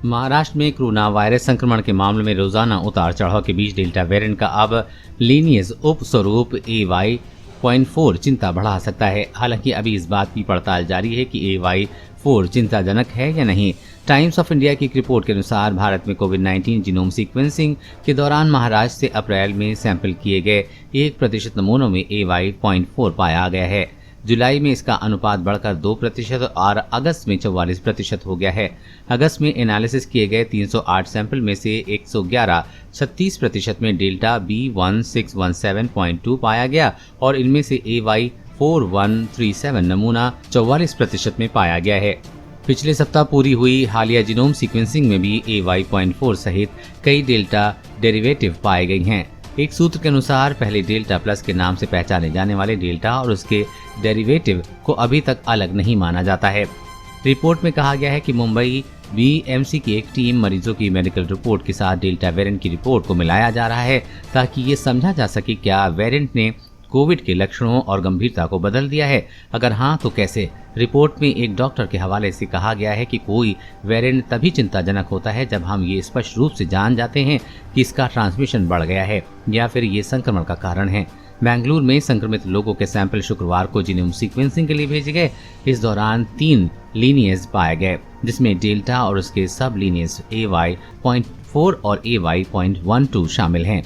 महाराष्ट्र में corona virus संक्रमण के मामले में रोजाना उतार चढ़ाव के बीच डेल्टा वेरिएंट का अब लीनियज उपस्वरूप AY.4 चिंता बढ़ा सकता है। हालांकि अभी इस बात की पड़ताल जारी है कि AY.4 चिंताजनक है या नहीं। टाइम्स ऑफ इंडिया की एक रिपोर्ट के अनुसार भारत में कोविड-19 जीनोम सीक्वेंसिंग के दौरान महाराष्ट्र से अप्रैल में सैंपल किए गए 1% नमूनों में AY.4 पाया गया है। जुलाई में इसका अनुपात बढ़कर 2% और अगस्त में 44% हो गया है। अगस्त में एनालिसिस किए गए 308 सैंपल में से 111 36% में डेल्टा B1617.2 पाया गया और इनमें से AY4137 नमूना 44% में पाया गया है। पिछले सप्ताह पूरी हुई हालिया जीनोम सीक्वेंसिंग में भी AY.4 सहित कई डेल्टा डेरिवेटिव पाए गए हैं। एक सूत्र के अनुसार पहले डेल्टा प्लस के नाम से पहचाने जाने वाले डेल्टा और उसके डेरिवेटिव को अभी तक अलग नहीं माना जाता है। रिपोर्ट में कहा गया है कि मुंबई BMC की एक टीम मरीजों की मेडिकल रिपोर्ट के साथ डेल्टा वेरिएंट की रिपोर्ट को मिलाया जा रहा है ताकि ये समझा जा सके क्या वेरिएंट ने कोविड के लक्षणों और गंभीरता को बदल दिया है। अगर हाँ तो कैसे। रिपोर्ट में एक डॉक्टर के हवाले से कहा गया है कि कोई वेरिएंट तभी चिंताजनक होता है जब हम ये स्पष्ट रूप से जान जाते हैं कि इसका ट्रांसमिशन बढ़ गया है या फिर ये संक्रमण का कारण है। बेंगलुरु में संक्रमित लोगों के सैंपल शुक्रवार को जीनोम सीक्वेंसिंग के लिए भेजे गए। इस दौरान 3 लीनियज पाए गए जिसमें डेल्टा और उसके सब लीनियज AY.4 और AY.12 शामिल हैं।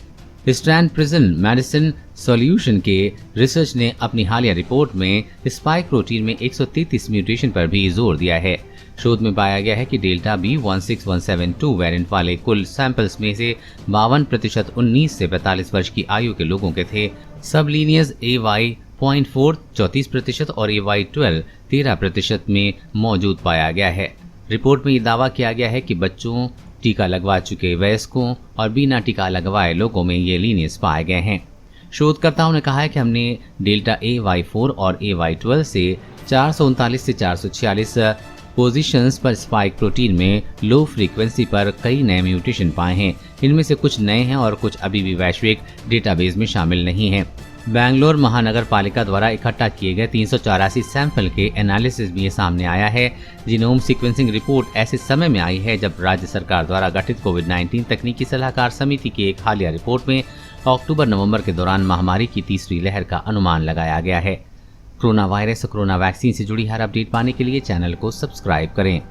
स्टैंड प्रिजन मेडिसिन सॉल्यूशन के रिसर्च ने अपनी हालिया रिपोर्ट में स्पाइक प्रोटीन में 133 म्यूटेशन पर भी जोर दिया है। शोध में पाया गया है कि डेल्टा B16172 वेरिएंट वाले कुल सैंपल्स में से 52% 19 से 45 वर्ष की आयु के लोगों के थे। सब लीनियज AY.4 34% और AY.12 13% में मौजूद पाया गया है। रिपोर्ट में ये दावा किया गया है कि बच्चों, टीका लगवा चुके वयस्कों और बिना टीका लगवाए लोगों में ये लीनियज पाए गए हैं। शोधकर्ताओं ने कहा है कि हमने डेल्टा AY.4 और AY.12 से 439 से 446 पोजीशंस पर स्पाइक प्रोटीन में लो फ्रीक्वेंसी पर कई नए म्यूटेशन पाए हैं। इनमें से कुछ नए हैं और कुछ अभी भी वैश्विक डेटाबेस में शामिल नहीं हैं। बैंगलोर महानगर पालिका द्वारा इकट्ठा किए गए 384 सैंपल के एनालिसिस में ये सामने आया है। जीनोम सीक्वेंसिंग रिपोर्ट ऐसे समय में आई है जब राज्य सरकार द्वारा गठित कोविड-19 तकनीकी सलाहकार समिति की एक हालिया रिपोर्ट में अक्टूबर-नवंबर के दौरान महामारी की तीसरी लहर का अनुमान लगाया गया है। कोरोना वायरस और कोरोना वैक्सीन से जुड़ी हर अपडेट पाने के लिए चैनल को सब्सक्राइब करें।